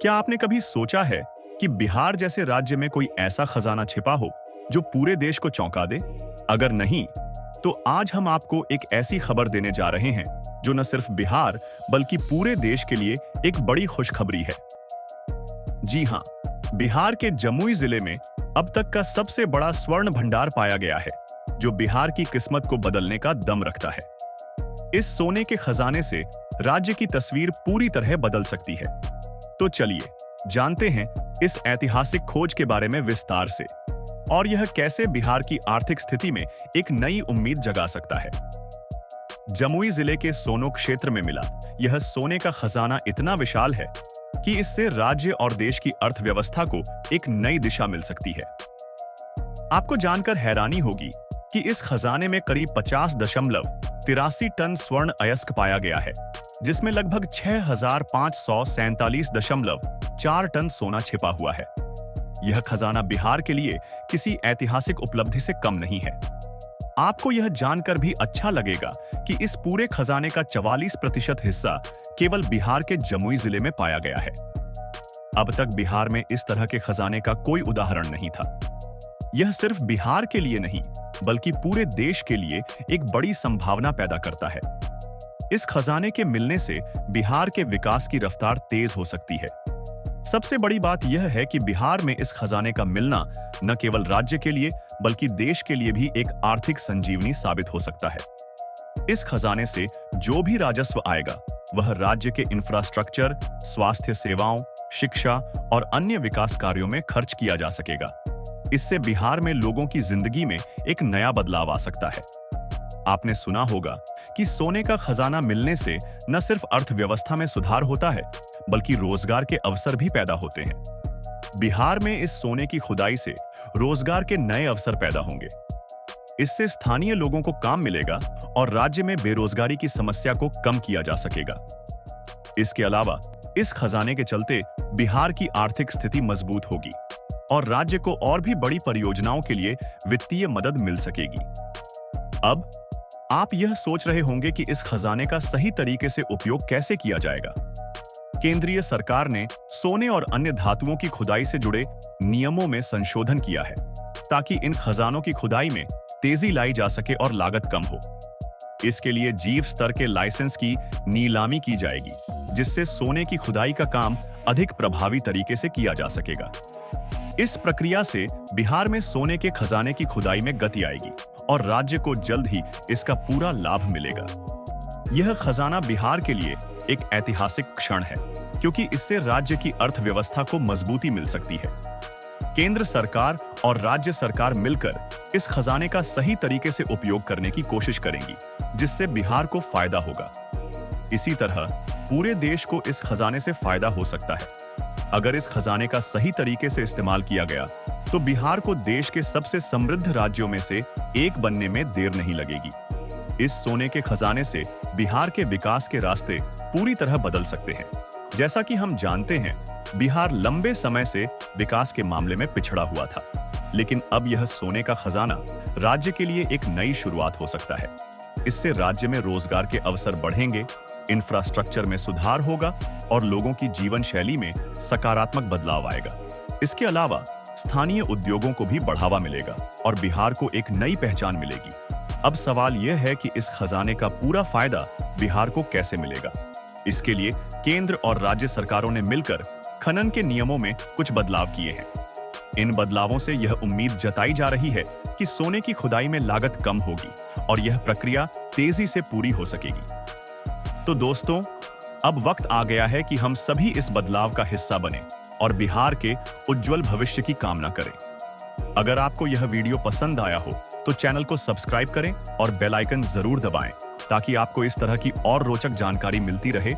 क्या आपने कभी सोचा है कि बिहार जैसे राज्य में कोई ऐसा खजाना छिपा हो जो पूरे देश को चौंका दे? अगर नहीं, तो आज हम आपको एक ऐसी खबर देने जा रहे हैं जो न सिर्फ बिहार बल्कि पूरे देश के लिए एक बड़ी खुशखबरी है। जी हां, बिहार के जमुई जिले में अब तक का सबसे बड़ा स्वर्ण भंडार पाया गया है, जो बिहार की किस्मत को बदलने का दम रखता है। इस सोने के खजाने से राज्य की तस्वीर पूरी तरह बदल सकती है। तो चलिए जानते हैं इस ऐतिहासिक खोज के बारे में विस्तार से, और यह कैसे बिहार की आर्थिक स्थिति में एक नई उम्मीद जगा सकता है। जमुई जिले के सोनो क्षेत्र में मिला यह सोने का खजाना इतना विशाल है कि इससे राज्य और देश की अर्थव्यवस्था को एक नई दिशा मिल सकती है। आपको जानकर हैरानी होगी कि इस खजाने में करीब 50.83 टन स्वर्ण अयस्क पाया गया है, जिसमें लगभग 6,547.4 टन सोना छिपा हुआ है। यह खजाना बिहार के लिए किसी ऐतिहासिक उपलब्धि से कम नहीं है। आपको यह जानकर भी अच्छा लगेगा कि इस पूरे खजाने का 44% हिस्सा केवल बिहार के जमुई जिले में पाया गया है। अब तक बिहार में इस तरह के खजाने का कोई उदाहरण नहीं था। यह सिर्फ बिहार के लिए नहीं, बल्कि पूरे देश के लिए एक बड़ी संभावना पैदा करता है। इस खजाने के मिलने से बिहार के विकास की रफ्तार तेज हो सकती है। सबसे बड़ी बात यह है कि बिहार में इस खजाने का मिलना न केवल राज्य के लिए बल्कि देश के लिए भी एक आर्थिक संजीवनी साबित हो सकता है। इस खजाने से जो भी राजस्व आएगा वह राज्य के इंफ्रास्ट्रक्चर, स्वास्थ्य सेवाओं, शिक्षा और अन्य विकास कार्यों में खर्च किया जा सकेगा। इससे बिहार में लोगों की जिंदगी में एक नया बदलाव आ सकता है। आपने सुना होगा कि सोने का खजाना मिलने से न सिर्फ अर्थव्यवस्था में सुधार होता है, बल्कि रोजगार के अवसर भी पैदा होते हैं। बिहार में इस सोने की खुदाई से रोजगार के नए अवसर पैदा होंगे। इससे स्थानीय लोगों को काम मिलेगा और राज्य में बेरोजगारी की समस्या को कम किया जा सकेगा। इसके अलावा इस खजाने के चलते बिहार की आर्थिक स्थिति मजबूत होगी और राज्य को और भी बड़ी परियोजनाओं के लिए वित्तीय मदद मिल सकेगी। अब आप यह सोच रहे होंगे कि इस खजाने का सही तरीके से उपयोग कैसे किया जाएगा। केंद्रीय सरकार ने सोने और अन्य धातुओं की खुदाई से जुड़े नियमों में संशोधन किया है, ताकि इन खजानों की खुदाई में तेजी लाई जा सके और लागत कम हो। इसके लिए जीव स्तर के लाइसेंस की नीलामी की जाएगी, जिससे सोने की खुदाई का काम अधिक प्रभावी तरीके से किया जा सकेगा। इस प्रक्रिया से बिहार में सोने के खजाने की खुदाई में गति आएगी और राज्य को जल्द ही इसका पूरा लाभ मिलेगा। यह खजाना बिहार के लिए एक ऐतिहासिक क्षण है, क्योंकि इससे राज्य की अर्थव्यवस्था को मजबूती मिल सकती है। केंद्र सरकार और राज्य सरकार मिलकर इस खजाने का सही तरीके से उपयोग करने की कोशिश करेंगी, जिससे बिहार को फायदा होगा। इसी तरह पूरे देश को इस खजाने से फायदा हो सकता है। अगर इस खजाने का सही तरीके से इस्तेमाल किया गया तो बिहार को देश के सबसे समृद्ध राज्यों में से एक बनने में देर नहीं लगेगी। इस सोने के खजाने से बिहार के विकास के रास्ते पूरी तरह बदल सकते हैं। जैसा कि हम जानते हैं, बिहार लंबे समय से विकास के मामले में पिछड़ा हुआ था, लेकिन अब यह सोने का खजाना राज्य के लिए एक नई शुरुआत हो सकता है। इससे राज्य में रोजगार के अवसर बढ़ेंगे, इंफ्रास्ट्रक्चर में सुधार होगा और लोगों की जीवन शैली में सकारात्मक बदलाव आएगा। इसके अलावा स्थानीय उद्योगों को भी बढ़ावा मिलेगा और बिहार को एक नई पहचान मिलेगी। अब सवाल यह है कि इस खजाने का पूरा फायदा बिहार को कैसे मिलेगा। इसके लिए केंद्र और राज्य सरकारों ने मिलकर खनन के नियमों में कुछ बदलाव किए हैं। इन बदलावों से यह उम्मीद जताई जा रही है कि सोने की खुदाई में लागत कम होगी और यह प्रक्रिया तेजी से पूरी हो सकेगी। तो दोस्तों, अब वक्त आ गया है कि हम सभी इस बदलाव का हिस्सा बने और बिहार के उज्जवल भविष्य की कामना करें। अगर आपको यह वीडियो पसंद आया हो तो चैनल को सब्सक्राइब करें और बेल आइकन जरूर दबाएं, ताकि आपको इस तरह की और रोचक जानकारी मिलती रहे।